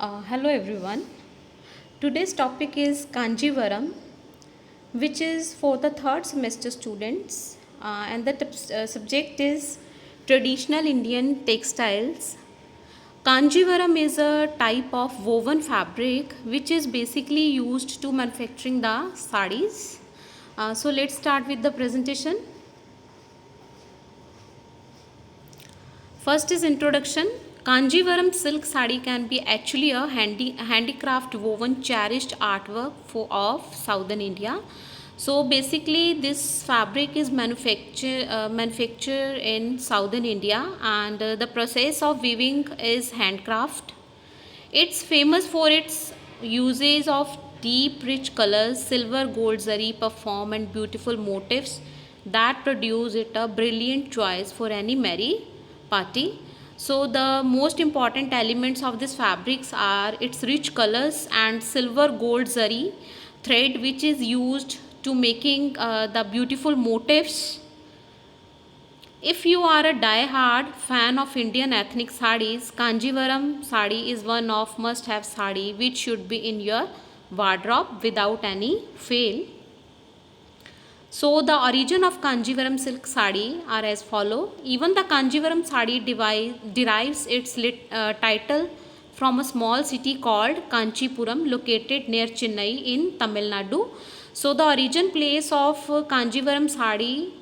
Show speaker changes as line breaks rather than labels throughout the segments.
Hello everyone. Today's topic is Kanjivaram, which is for the third semester students, and the subject is traditional Indian textiles. Kanjivaram is a type of woven fabric which is basically used to manufacturing the sarees. So let's start with the presentation. First is introduction. Kanjivaram silk sari can be actually a handicraft woven cherished artwork of southern India. So basically this fabric is manufactured in southern India, and the process of weaving is handcraft. It's famous for its usage of deep rich colors, silver gold zari perform and beautiful motifs that produce it a brilliant choice for any merry party. So the most important elements of this fabrics are its rich colors and silver gold zari thread, which is used to making the beautiful motifs. If you are a die-hard fan of Indian ethnic sarees, Kanjivaram sari is one of must-have sari which should be in your wardrobe without any fail. So the origin of Kanjivaram silk sari are as follow. Even the Kanjivaram sari derives its title from a small city called Kanchipuram located near Chennai in Tamil Nadu. So the origin place of Kanjivaram sari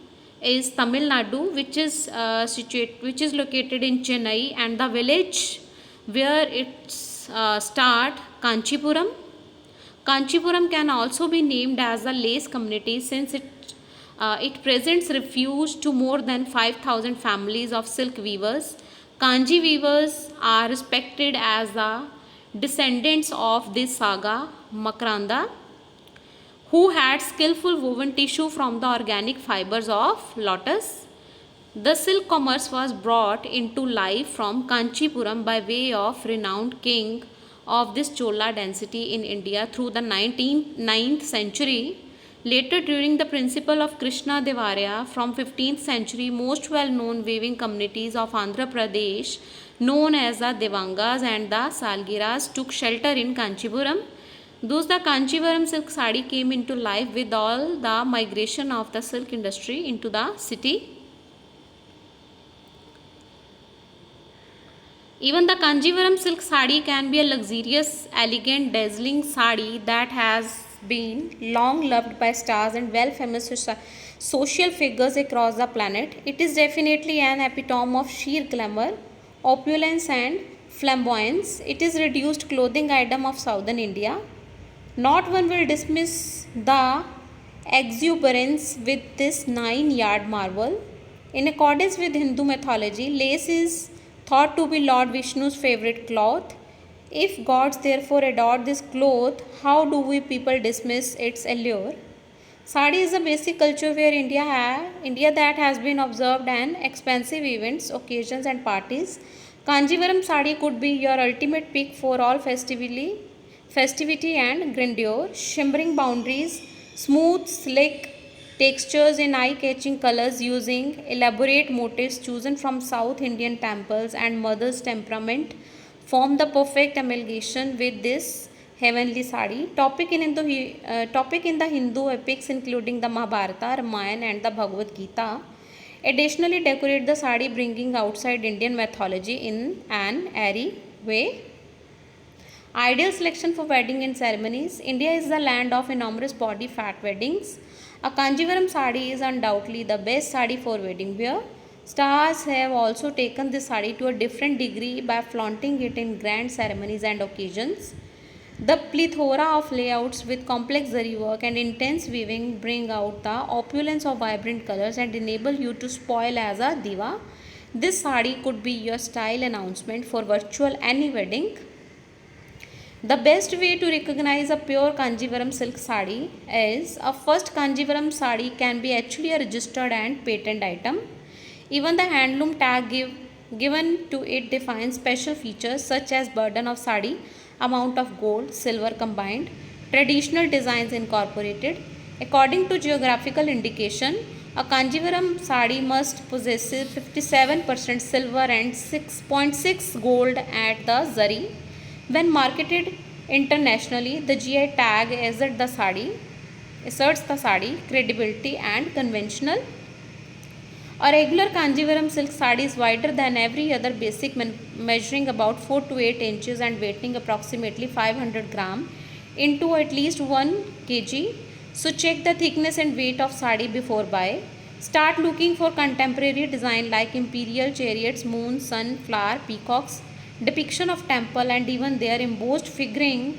is Tamil Nadu, which is located in Chennai, and the village where it's start Kanchipuram. Kanchipuram can also be named as a lace community since it presents refuge to more than 5,000 families of silk weavers. Kanji weavers are respected as the descendants of this saga Makranda, who had skillful woven tissue from the organic fibers of lotus. The silk commerce was brought into life from Kanchipuram by way of renowned king of this Chola dynasty in India through the 9th century. Later, during the principal of Krishna Devaraya from 15th century, most well-known weaving communities of Andhra Pradesh, known as the Devangas and the Salgiras, took shelter in Kanchipuram. Thus, the Kanchivaram silk sari came into life with all the migration of the silk industry into the city. Even the Kanjivaram silk sari can be a luxurious, elegant, dazzling sari that has been long loved by stars and well famous social figures across the planet. It is definitely an epitome of sheer glamour, opulence and flamboyance. It is reduced clothing item of southern India. Not one will dismiss the exuberance with this 9-yard marvel. In accordance with Hindu mythology, lace is thought to be Lord Vishnu's favorite cloth. If gods therefore adored this cloth, how do we people dismiss its allure? Sari is a basic culture where India that has been observed and expensive events, occasions and parties. Kanjivaram sari could be your ultimate pick for all festivity and grandeur, shimmering boundaries, smooth, slick textures in eye-catching colors using elaborate motifs chosen from South Indian temples and mother's temperament form the perfect amalgamation with this heavenly sari. Topic in the Hindu epics including the Mahabharata, Ramayana and the Bhagavad Gita additionally decorate the sari, bringing outside Indian mythology in an airy way. Ideal selection for wedding and ceremonies. India is the land of enormous body fat weddings. A Kanjivaram sari is undoubtedly the best sari for wedding wear. Stars have also taken this sari to a different degree by flaunting it in grand ceremonies and occasions. The plethora of layouts with complex zari work and intense weaving bring out the opulence of vibrant colors and enable you to spoil as a diva. This sari could be your style announcement for virtual any wedding. The best way to recognize a pure Kanjivaram silk sari is a first Kanjivaram sari can be actually a registered and patent item. Even the handloom tag given to it defines special features such as burden of sari, amount of gold, silver combined, traditional designs incorporated. According to geographical indication, a Kanjivaram sari must possess 57% silver and 6.6 gold at the zari. When marketed internationally, the GI tag asserts the sari credibility and conventional. A regular Kanjivaram silk sari is wider than every other basic, measuring about 4 to 8 inches and weighing approximately 500 gram into at least 1 kg. So check the thickness and weight of sari before buy. Start looking for contemporary design like imperial chariots, moon, sun, flower, peacocks, depiction of temple, and even their embossed figuring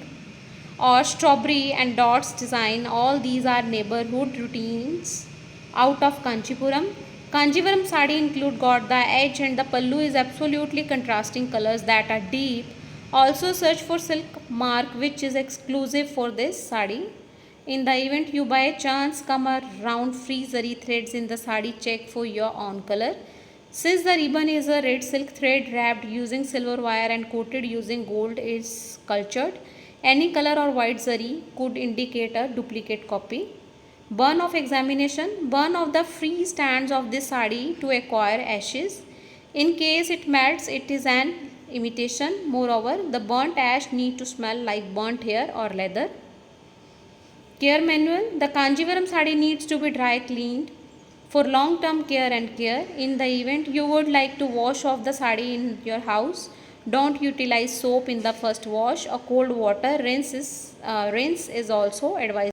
or strawberry and dots design. All these are neighborhood routines out of Kanchipuram. Kanjivaram sari include got the edge and the pallu is absolutely contrasting colors that are deep. Also search for silk mark which is exclusive for this sari. In the event you by chance come around free zari threads in the sari, check for your own color. Since the ribbon is a red silk thread wrapped using silver wire and coated using gold is cultured, any color or white zari could indicate a duplicate copy. Burn off examination. Burn off the free strands of this sari to acquire ashes. In case it melts, it is an imitation. Moreover, the burnt ash need to smell like burnt hair or leather. Care manual. The Kanjivaram sari needs to be dry cleaned for long term care and care. In the event you would like to wash off the sari in your house, don't utilize soap in the first wash. A cold water rinse is also advised.